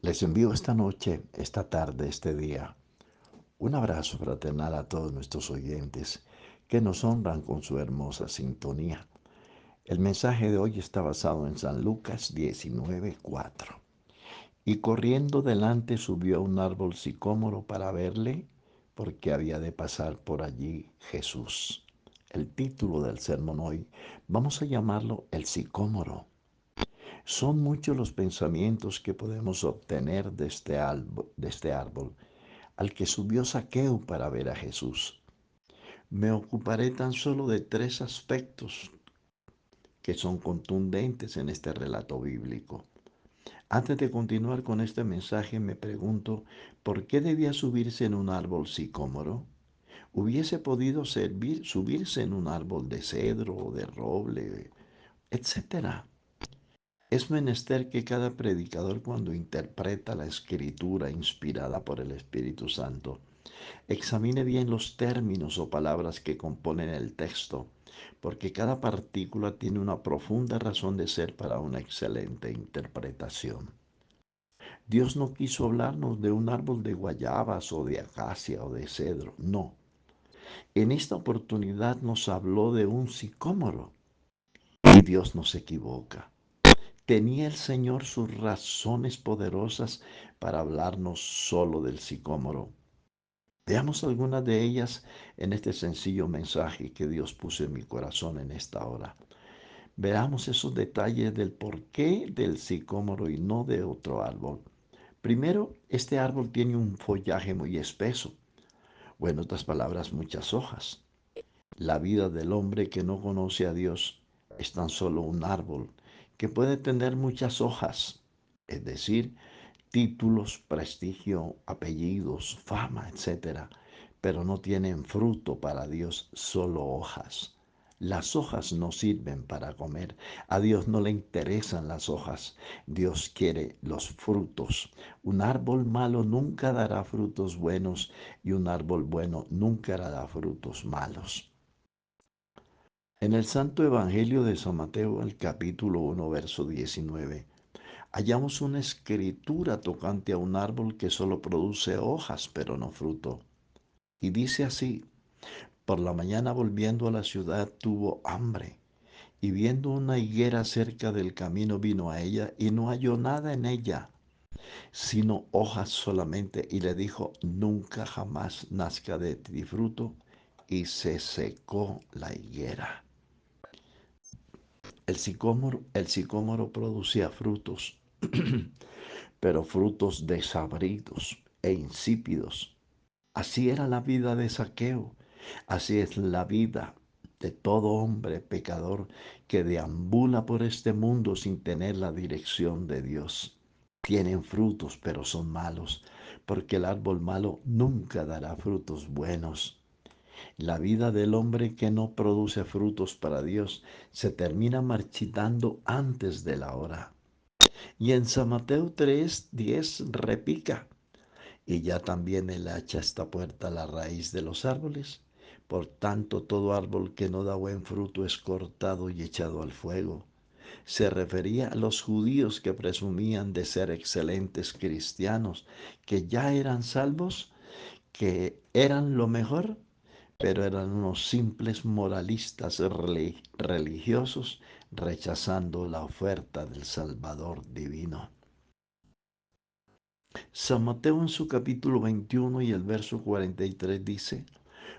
Les envío esta noche, esta tarde, este día, un abrazo fraternal a todos nuestros oyentes que nos honran con su hermosa sintonía. El mensaje de hoy está basado en San Lucas 19:4. Y corriendo delante subió a un árbol sicómoro para verle, porque había de pasar por allí Jesús. El título del sermón hoy, vamos a llamarlo el sicómoro. Son muchos los pensamientos que podemos obtener de este árbol al que subió Zaqueo para ver a Jesús. Me ocuparé tan solo de tres aspectos que son contundentes en este relato bíblico. Antes de continuar con este mensaje, me pregunto, ¿por qué debía subirse en un árbol sicómoro? Hubiese podido subirse en un árbol de cedro o de roble, etcétera. Es menester que cada predicador, cuando interpreta la escritura inspirada por el Espíritu Santo, examine bien los términos o palabras que componen el texto, porque cada partícula tiene una profunda razón de ser para una excelente interpretación. Dios no quiso hablarnos de un árbol de guayabas o de acacia o de cedro, no. En esta oportunidad nos habló de un sicómoro y Dios no se equivoca. Tenía el Señor sus razones poderosas para hablarnos solo del sicómoro. Veamos algunas de ellas en este sencillo mensaje que Dios puso en mi corazón en esta hora. Veamos esos detalles del porqué del sicómoro y no de otro árbol. Primero, este árbol tiene un follaje muy espeso, o en otras palabras, muchas hojas. La vida del hombre que no conoce a Dios es tan solo un árbol que puede tener muchas hojas, es decir, títulos, prestigio, apellidos, fama, etcétera, pero no tienen fruto para Dios, solo hojas. Las hojas no sirven para comer. A Dios no le interesan las hojas. Dios quiere los frutos. Un árbol malo nunca dará frutos buenos y un árbol bueno nunca dará frutos malos. En el Santo Evangelio de San Mateo, el capítulo 1, verso 19, hallamos una escritura tocante a un árbol que solo produce hojas, pero no fruto. Y dice así: por la mañana volviendo a la ciudad tuvo hambre, y viendo una higuera cerca del camino vino a ella, y no halló nada en ella, sino hojas solamente, y le dijo: nunca jamás nazca de ti fruto, y se secó la higuera. El sicómoro producía frutos, pero frutos desabridos e insípidos. Así era la vida de Zaqueo. Así es la vida de todo hombre pecador que deambula por este mundo sin tener la dirección de Dios. Tienen frutos, pero son malos, porque el árbol malo nunca dará frutos buenos. La vida del hombre que no produce frutos para Dios se termina marchitando antes de la hora. Y en San Mateo 3:10 repica: y ya también el hacha está puesta a la raíz de los árboles. Por tanto, todo árbol que no da buen fruto es cortado y echado al fuego. Se refería a los judíos que presumían de ser excelentes cristianos, que ya eran salvos, que eran lo mejor, pero eran unos simples moralistas religiosos rechazando la oferta del Salvador divino. San Mateo en su capítulo 21 y el verso 43 dice: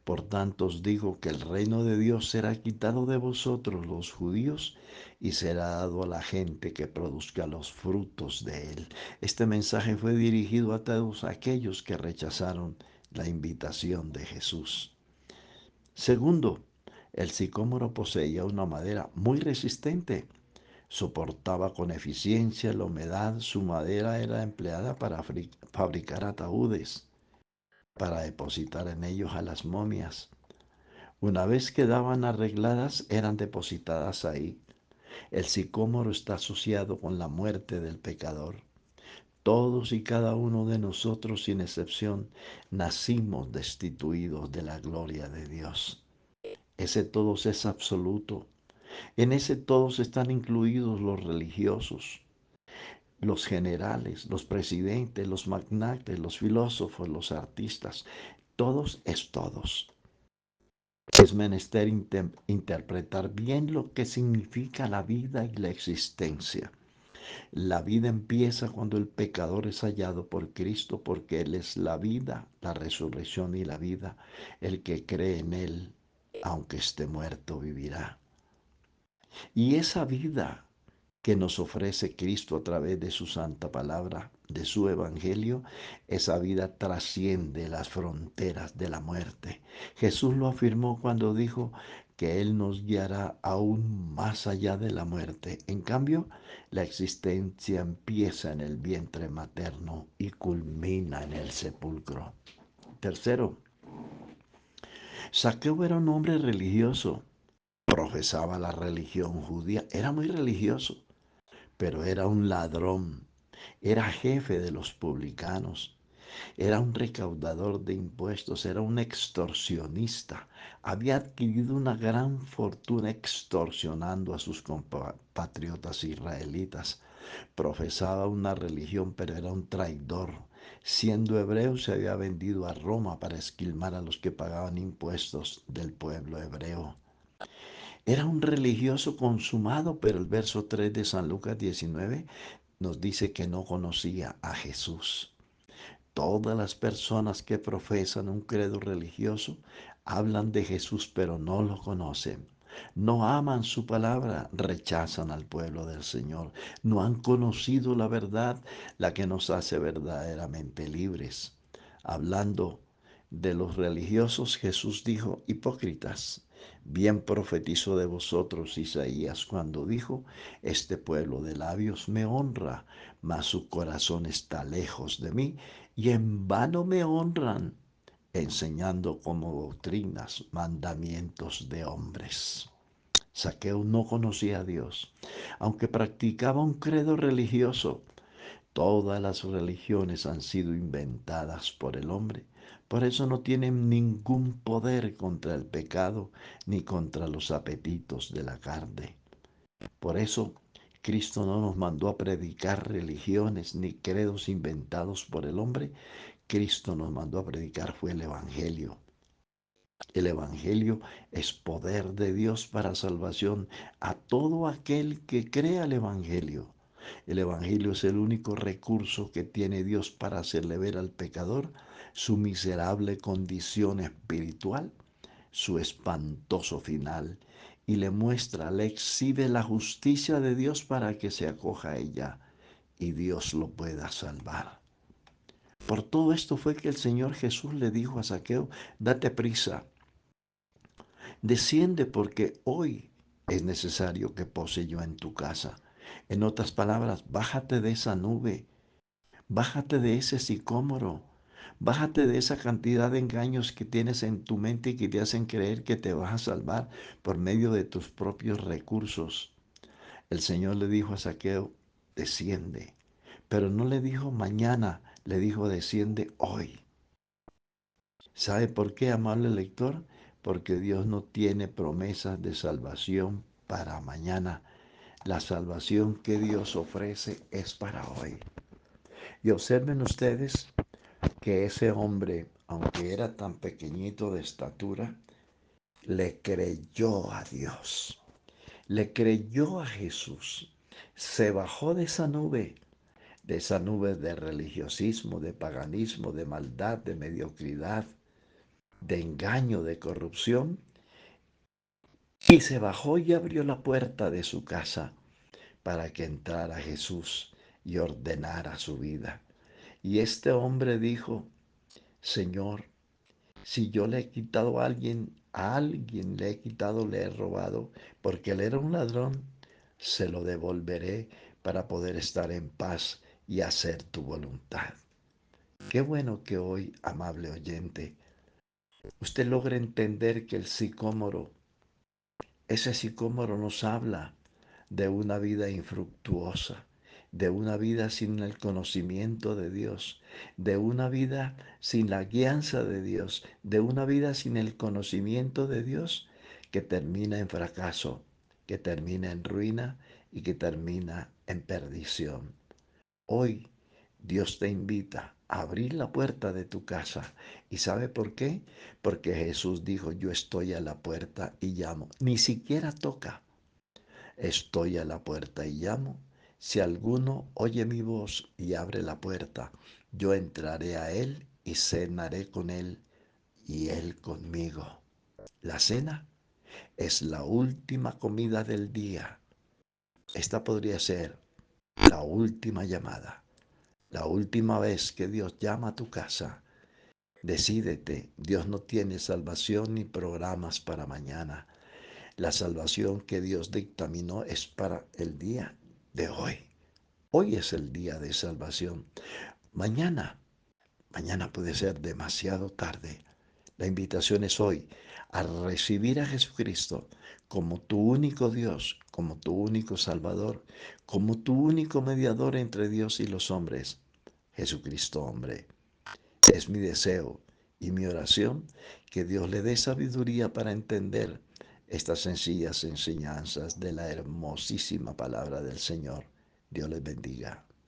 por tanto os digo que el reino de Dios será quitado de vosotros los judíos y será dado a la gente que produzca los frutos de él. Este mensaje fue dirigido a todos aquellos que rechazaron la invitación de Jesús. Segundo, el sicómoro poseía una madera muy resistente. Soportaba con eficiencia la humedad. Su madera era empleada para fabricar ataúdes, para depositar en ellos a las momias. Una vez quedaban arregladas, eran depositadas ahí. El sicómoro está asociado con la muerte del pecador. Todos y cada uno de nosotros, sin excepción, nacimos destituidos de la gloria de Dios. Ese todos es absoluto. En ese todos están incluidos los religiosos. los generales, los presidentes, los magnates, los filósofos, los artistas, todos es todos. Es menester interpretar bien lo que significa la vida y la existencia. La vida empieza cuando el pecador es hallado por Cristo, porque Él es la vida, la resurrección y la vida. El que cree en Él, aunque esté muerto, vivirá. Y esa vida que nos ofrece Cristo a través de su santa palabra, de su evangelio, esa vida trasciende las fronteras de la muerte. Jesús lo afirmó cuando dijo que Él nos guiará aún más allá de la muerte. En cambio, la existencia empieza en el vientre materno y culmina en el sepulcro. Tercero, Saqueo era un hombre religioso, profesaba la religión judía, era muy religioso, pero era un ladrón, era jefe de los publicanos, era un recaudador de impuestos, era un extorsionista, había adquirido una gran fortuna extorsionando a sus compatriotas israelitas, profesaba una religión, pero era un traidor. Siendo hebreo, se había vendido a Roma para esquilmar a los que pagaban impuestos del pueblo hebreo. Era un religioso consumado, pero el verso 3 de San Lucas 19 nos dice que no conocía a Jesús. Todas las personas que profesan un credo religioso hablan de Jesús, pero no lo conocen. No aman su palabra, rechazan al pueblo del Señor. No han conocido la verdad, la que nos hace verdaderamente libres. Hablando de los religiosos, Jesús dijo: hipócritas, bien profetizó de vosotros Isaías cuando dijo: este pueblo de labios me honra, mas su corazón está lejos de mí, y en vano me honran, enseñando como doctrinas mandamientos de hombres. Saqueo no conocía a Dios, aunque practicaba un credo religioso. Todas las religiones han sido inventadas por el hombre. Por eso no tienen ningún poder contra el pecado ni contra los apetitos de la carne. Por eso Cristo no nos mandó a predicar religiones ni credos inventados por el hombre. Cristo nos mandó a predicar fue el Evangelio. El Evangelio es poder de Dios para salvación a todo aquel que crea el Evangelio. El Evangelio es el único recurso que tiene Dios para hacerle ver al pecador su miserable condición espiritual, su espantoso final, y le muestra, le exhibe la justicia de Dios para que se acoja a ella y Dios lo pueda salvar. Por todo esto fue que el Señor Jesús le dijo a Zaqueo: date prisa, desciende, porque hoy es necesario que pose yo en tu casa. En otras palabras, bájate de esa nube, bájate de ese sicómoro, bájate de esa cantidad de engaños que tienes en tu mente y que te hacen creer que te vas a salvar por medio de tus propios recursos. El Señor le dijo a Zaqueo: desciende, pero no le dijo mañana, le dijo: desciende hoy. ¿Sabe por qué, amable lector? Porque Dios no tiene promesas de salvación para mañana. La salvación que Dios ofrece es para hoy. Y observen ustedes que ese hombre, aunque era tan pequeñito de estatura, le creyó a Dios, le creyó a Jesús. Se bajó de esa nube de religiosismo, de paganismo, de maldad, de mediocridad, de engaño, de corrupción, y se bajó y abrió la puerta de su casa para que entrara Jesús y ordenara su vida. Y este hombre dijo: Señor, si yo le he quitado a alguien le he quitado, le he robado, porque él era un ladrón, se lo devolveré para poder estar en paz y hacer tu voluntad. Qué bueno que hoy, amable oyente, usted logre entender que el sicómoro, ese sicómoro nos habla de una vida infructuosa, de una vida sin el conocimiento de Dios, de una vida sin la guianza de Dios, de una vida sin el conocimiento de Dios, que termina en fracaso, que termina en ruina y que termina en perdición. Hoy Dios te invita a abrir la puerta de tu casa. ¿Y sabe por qué? Porque Jesús dijo, yo estoy a la puerta y llamo. Ni siquiera toca. Estoy a la puerta y llamo. Si alguno oye mi voz y abre la puerta, yo entraré a él y cenaré con él y él conmigo. La cena es la última comida del día. Esta podría ser la última llamada, la última vez que Dios llama a tu casa. Decídete, Dios no tiene salvación ni programas para mañana. La salvación que Dios dictaminó es para el día de hoy. Hoy es el día de salvación. Mañana, mañana puede ser demasiado tarde. La invitación es hoy a recibir a Jesucristo como tu único Dios, como tu único Salvador, como tu único mediador entre Dios y los hombres. Jesucristo, hombre. Es mi deseo y mi oración que Dios le dé sabiduría para entender estas sencillas enseñanzas de la hermosísima palabra del Señor. Dios les bendiga.